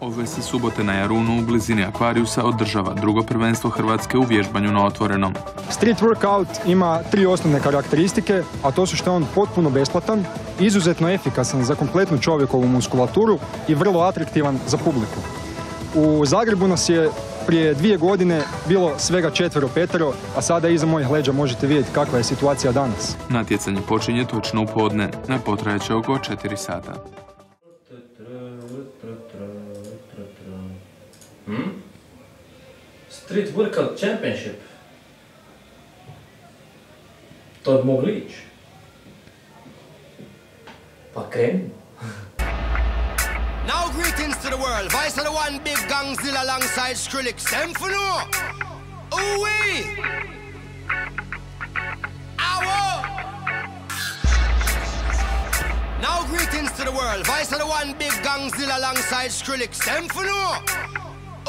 Ove se subote na Jarunu u blizini Akvarijusa održava drugo prvenstvo Hrvatske u vježbanju na otvorenom. Street workout ima 3 osnovne karakteristike, a to su što je on potpuno besplatan, izuzetno efikasan za kompletnu čovjekovu muskulaturu i vrlo atraktivan za publiku. U Zagrebu nas je prije 2 godine bilo svega 4-5, a sada iza mojih leđa možete vidjeti kakva je situacija danas. Natjecanje počinje točno u podne, a potrajaće oko 4 sata. Street Workout Championship. To bi mogli ići. Pa krenu. Now greetings to the world. Vice of the one big gangzilla alongside Skrillex. Them for no. Ooh-wee. Ow. Now greetings to the world. Vice of the one big gangzilla alongside Skrillex. Them for no.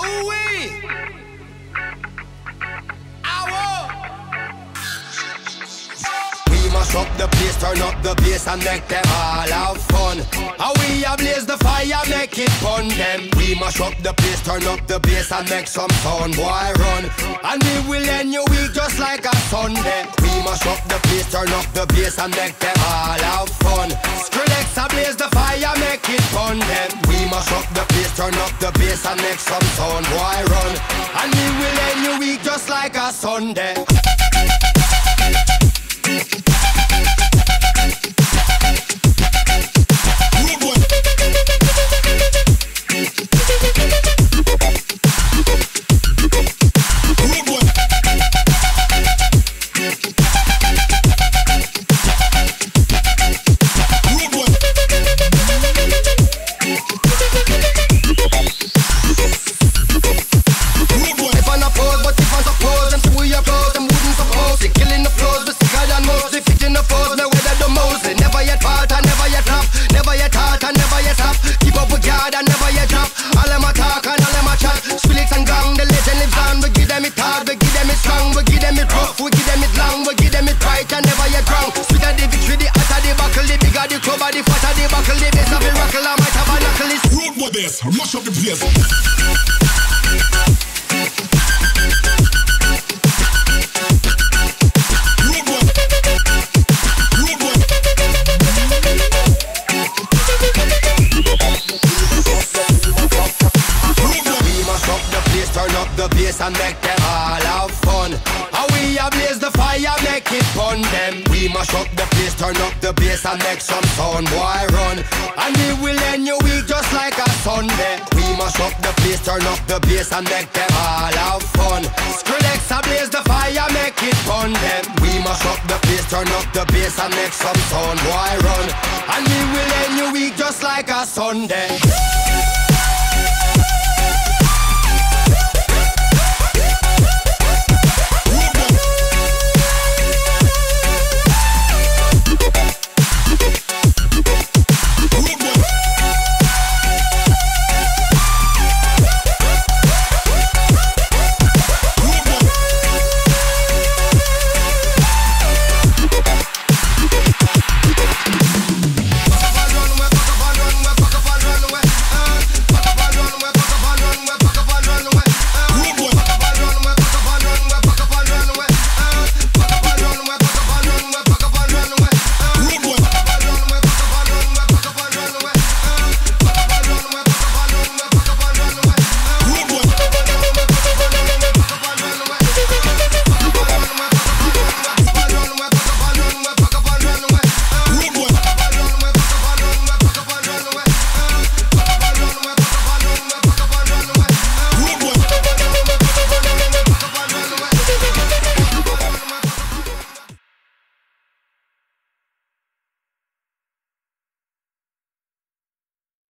Ooh-wee. Mash up the place, turn up the bass and make them all have fun. How we ablaze the fire, make it fun them. We mash up the place, turn up the bass and make some sound, boy run. And we will end your week just like a Sunday. We mash up the place, turn up the bass and make them all have fun. Skrillex ablaze the fire, make it fun them. We mash up the place, turn up the bass and make some sound, boy run. And we will end your week just like a Sunday. Mash up the place. Turn up the bass and make them all have fun. How we ablaze the fire, make it fun them. We mash up the place, turn up the bass and make some sound, boy run. And we will end your week just like a Sunday. We mash up the place, turn up the bass and make them all have fun. Skrillex ablaze the fire, make it fun them. We mash up the place, turn up the bass and make some sound, boy run. And we will end your week just like a Sunday.